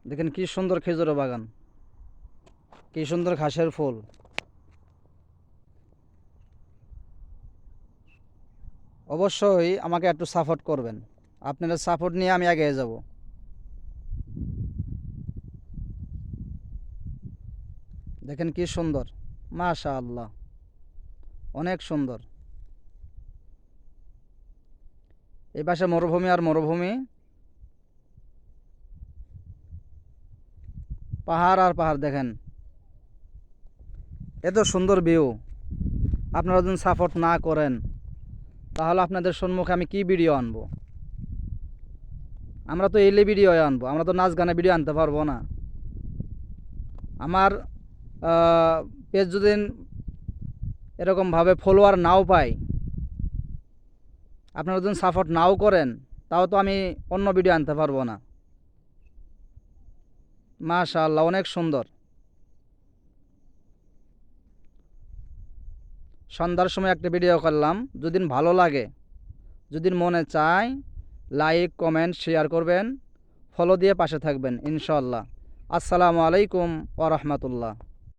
দেখেন কি সুন্দর খেজুরের বাগান, কি সুন্দর ঘাসের ফুল। অবশ্যই আমাকে একটু সাপোর্ট করবেন, আপনাদের সাপোর্ট নিয়ে আমি এগিয়ে যাব। দেখেন কি সুন্দর, মাশাআল্লাহ, অনেক সুন্দর। এই পাশে মরুভূমি আর মরুভূমি, পাহাড় আর পাহাড়। দেখেন এত সুন্দর ভিউ। আপনারা যদি সাপোর্ট না করেন তাহলে আপনাদের সম্মুখে আমি কি ভিডিও আনবো? আমরা তো এলে ভিডিও আনবো, আমরা তো নাচ গানে ভিডিও আনতে পারবো না। আমার পেজ যদি এরকমভাবে ফলোয়ার নাও পাই, আপনারা যদি সাপোর্ট নাও করেন, তাও তো আমি অন্য ভিডিও আনতে পারবো না। মাশাআল্লাহ, অনেক সুন্দর। সন্ধ্যার সময় একটা ভিডিও করলাম, যদি ভালো লাগে, যদি মনে চায়, লাইক কমেন্ট শেয়ার করবেন, ফলো দিয়ে পাশে থাকবেন ইনশাআল্লাহ। আসসালামু আলাইকুম ওয়া রাহমাতুল্লাহ।